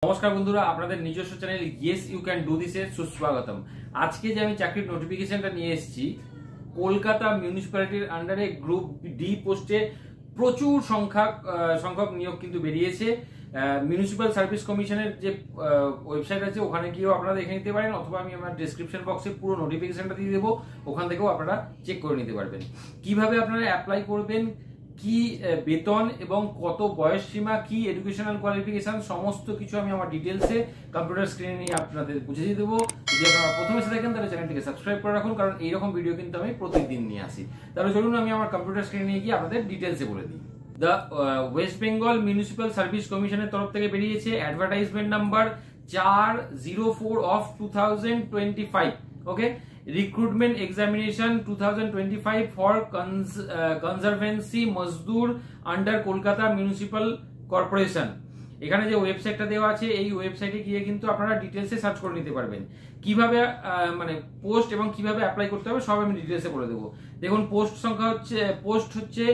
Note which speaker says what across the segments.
Speaker 1: নমস্কার বন্ধুরা, আপনাদের নিজস্ব channel yes you can do this এর সুস্বাগতম। আজকে যে আমি চাকরির নোটিফিকেশনটা নিয়ে এসেছি, কলকাতা মিউনিসিপ্যালিটির আন্ডারে গ্রুপ ডি পোস্টে প্রচুর সংখ্যক নিয়োগ কিন্তু বেরিয়েছে। মিউনিসিপ্যাল সার্ভিস কমিশনের যে ওয়েবসাইট আছে ওখানে গিয়েও আপনারা দেখে নিতে পারেন, অথবা আমি আমার ডেসক্রিপশন বক্সে পুরো নোটিফিকেশনটা দিয়ে দেবো, ওখান থেকেও আপনারা চেক করে নিতে পারবেন। কিভাবে আপনারা অ্যাপ্লাই করবেন, কি বেতন এবং কত বয়স সীমা, কি এডুকেশনাল কোয়ালিফিকেশন, সমস্ত কিছু আমি আমার ডিটেলসে কম্পিউটার স্ক্রিনে নিয়ে আপনাদের বুঝিয়ে দেবো। যদি আপনারা প্রথমে এসে থাকেন তাহলে চ্যানেলটিকে সাবস্ক্রাইব করে রাখুন, কারণ এইরকম ভিডিও কিন্তু আমি প্রতিদিন নিয়ে আসি। তাহলে চলুন আমি আমার কম্পিউটার স্ক্রিনে নিয়ে গিয়ে আপনাদের ডিটেলসে বলে দিই। The West Bengal municipal service কমিশনের তরফ থেকে বেরিয়েছে advertisement number 404 of 2025। Okay, recruitment examination 2025 for conservancy Mazdoor under Kolkata municipal corporation. এখানে যে ওয়েবসাইটটা দেওয়া আছে এই ওয়েবসাইটে গিয়ে কিন্তু আপনারা ডিটেলসে সার্চ করে নিতে পারবেন। কিভাবে মানে পোস্ট এবং কিভাবে অ্যাপ্লাই করতে হবে সব আমি ডিটেলসে বলে দেবো। দেখুন, পোস্ট হচ্ছে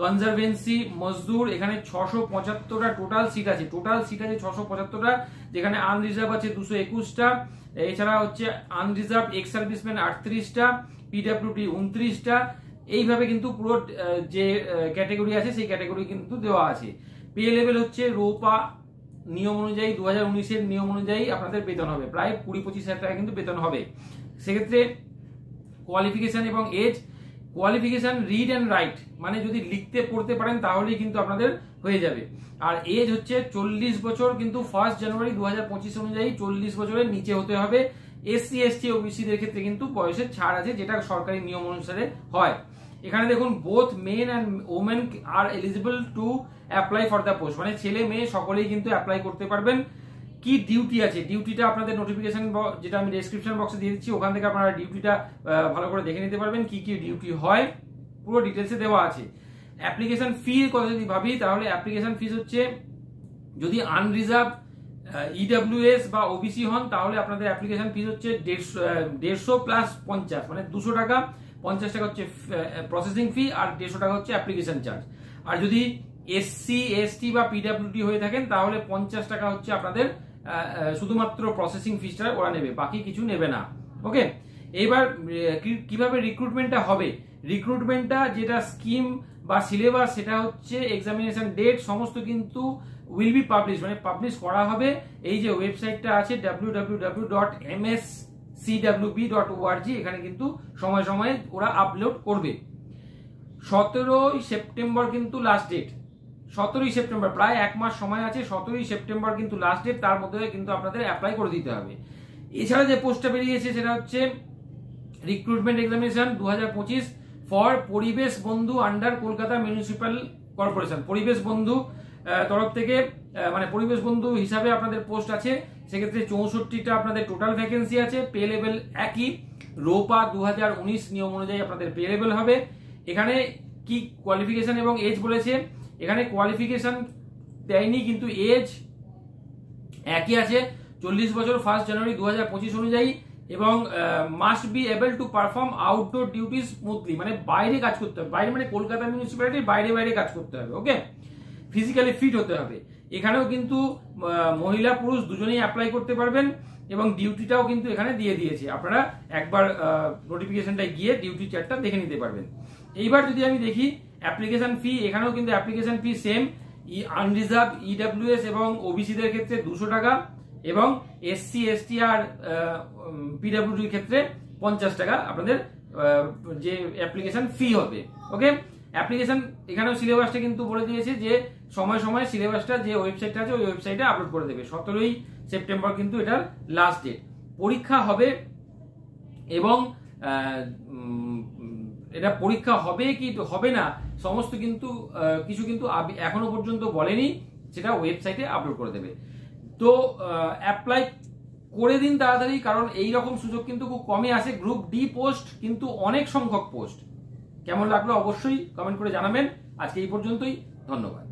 Speaker 1: কনজারভেন্সি মজদুর। এখানে 675টা টোটাল সিট আছে। 675টা, যেখানে আনরিজার্ভ আছে 221টা। এছাড়া হচ্ছে আনরিজার্ভ এক্স সার্ভিসম্যান 38টা, পিডব্লিউডি 29টা। এইভাবে কিন্তু পুরো যে ক্যাটাগরি আছে সেই ক্যাটাগরি কিন্তু দেওয়া আছে। পে লেভেল হচ্ছে রোপা নিয়ম অনুযায়ী 2019-এর নিয়ম অনুযায়ী আপনাদের বেতন হবে প্রায় 20-25 হাজার টাকা কিন্তু বেতন হবে। সেক্ষেত্রে কোয়ালিফিকেশন এবং age, qualification read and write, মানে যদি লিখতে পড়তে পারেন তাহলেই কিন্তু আপনাদের হয়ে যাবে। আর এজ হচ্ছে 40 বছর, কিন্তু 1 জানুয়ারি 2025 অনুযায়ী 40 বছরের নিচে হতে হবে। এসসি এসটি ওবিসিদের ক্ষেত্রে কিন্তু বয়সের ছাড় আছে, যেটা সরকারি নিয়ম অনুসারে হয়। এখানে দেখুন, both men and women are eligible to apply for the post, মানে ছেলে মেয়ে সকলেই কিন্তু অ্যাপ্লাই করতে পারবেন। কি ডিউটি আছে, ডিউটিটা আপনাদের নোটিফিকেশন যেটা আমি ডেসক্রিপশন বক্সে দিয়ে দিচ্ছি, ওখান থেকে আপনারা ডিউটিটা ভালো করে দেখে নিতে পারবেন। কি কি ডিউটি হয় পুরো ডিটেলসে দেওয়া আছে। অ্যাপ্লিকেশন ফি কথা যদি ভাবি, তাহলে অ্যাপ্লিকেশন ফিস হচ্ছে, যদি আনরিজার্ভ ইডব্লিউএস বা ওবিসি হন তাহলে আপনাদের অ্যাপ্লিকেশন ফিস হচ্ছে 150 প্লাস 50, মানে 200 টাকা। 50 টাকা হচ্ছে প্রসেসিং ফি আর 150 টাকা হচ্ছে অ্যাপ্লিকেশন চার্জ। আর যদি এসসি এসটি বা পিডব্লিউডি হয়ে থাকেন তাহলে 50 টাকা হচ্ছে আপনাদের শুধুমাত্র প্রসেসিং ফিসটা ওরা নেবে, বাকি কিছু নেবে না। ওকে, এবার কিভাবে রিক্রুটমেন্টটা হবে। রিক্রুটমেন্টটা যেটা স্কিম বা সিলেবাস, সেটা হচ্ছে এক্সামিনেশন ডেট সমস্ত কিন্তু উইল বি পাবলিশ, মানে পাবলিশ করা হবে। এই যে ওয়েবসাইটটা আছে www.mscwb.org, এখানে কিন্তু সময় সময় ওরা আপলোড করবে। 17ই সেপ্টেম্বর কিন্তু লাস্ট ডেট। 17ই সেপ্টেম্বর, প্রায় 1 মাস সময় আছে। 17ই সেপ্টেম্বর কিন্তু লাস্ট ডেট, তার মধ্যে কিন্তু আপনাদের অ্যাপ্লাই করে দিতে হবে। এছাড়া যে পোস্টটা বেরিয়েছে সেটা হচ্ছে রিক্রুটমেন্ট এক্সামিনেশন 2025 ফর পরিবেশ বন্ধু আন্ডার কলকাতা মিউনিসিপ্যাল কর্পোরেশন। পরিবেশ বন্ধু তরফ থেকে, মানে পরিবেশ বন্ধু হিসাবে আপনাদের পোস্ট আছে। সেক্ষেত্রে 64টা আপনাদের টোটাল ভ্যাকেন্সি আছে। পে লেভেল একই, রোপা 2019 নিয়ম অনুযায়ী আপনাদের পে লেভেল হবে। এখানে কি কোয়ালিফিকেশন এবং এজ বলেছে, এখানে কোয়ালিফিকেশন দেয়নি, কিন্তু এজ একই আছে 40 বছর 1 জানুয়ারি 2025 অনুযায়ী, এবং must be able to perform outdoor duties smoothly, মানে বাইরে কাজ করতে হবে। বাইরে মানে কলকাতা মিউনিসিপ্যালিটির বাইরে কাজ করতে হবে। ওকে, ফিজিক্যালি ফিট হতে হবে। এখানেও কিন্তু মহিলা পুরুষ দুজনেই অ্যাপ্লাই করতে পারবেন, এবং ডিউটিটাও কিন্তু এখানে দিয়ে দিয়েছে। আপনারা একবার নোটিফিকেশনটায় গিয়ে ডিউটি চার্টটা দেখে নিতে পারবেন। এইবার যদি আমি দেখি অ্যাপ্লিকেশন ফি, এখানেও কিন্তু application fee same. Unreserved EWS এবং ওবিসিদের ক্ষেত্রে 200 টাকা, এবং এসসি এসটি আর পিডব্লিউডির ক্ষেত্রে 50 টাকা আপনাদের যে অ্যাপ্লিকেশন ফি হবে। ওকে, অ্যাপ্লিকেশন এখানেও সিলেবাসটা কিন্তু বলে দিয়েছে যে সময় সময় সিলেবাসটা যে ওয়েবসাইটটা আছে ওই ওয়েবসাইটে আপলোড করে দেবে। 17ই সেপ্টেম্বর কিন্তু এটার লাস্ট ডেট। পরীক্ষা হবে, এবং এটা পরীক্ষা হবে কি হবে না সমস্ত কিন্তু কিছু কিন্তু এখনো পর্যন্ত বলেনি, সেটা ওয়েবসাইটে আপলোড করে দেবে। তো অ্যাপ্লাই করে দিন তাড়াতাড়ি, কারণ এই রকম সুযোগ কিন্তু খুব কমই আসে। গ্রুপ ডি পোস্ট কিন্তু অনেক সংখ্যক পোস্ট। কেমন লাগলো অবশ্যই কমেন্ট করে জানাবেন। আজকে এই পর্যন্তই, ধন্যবাদ।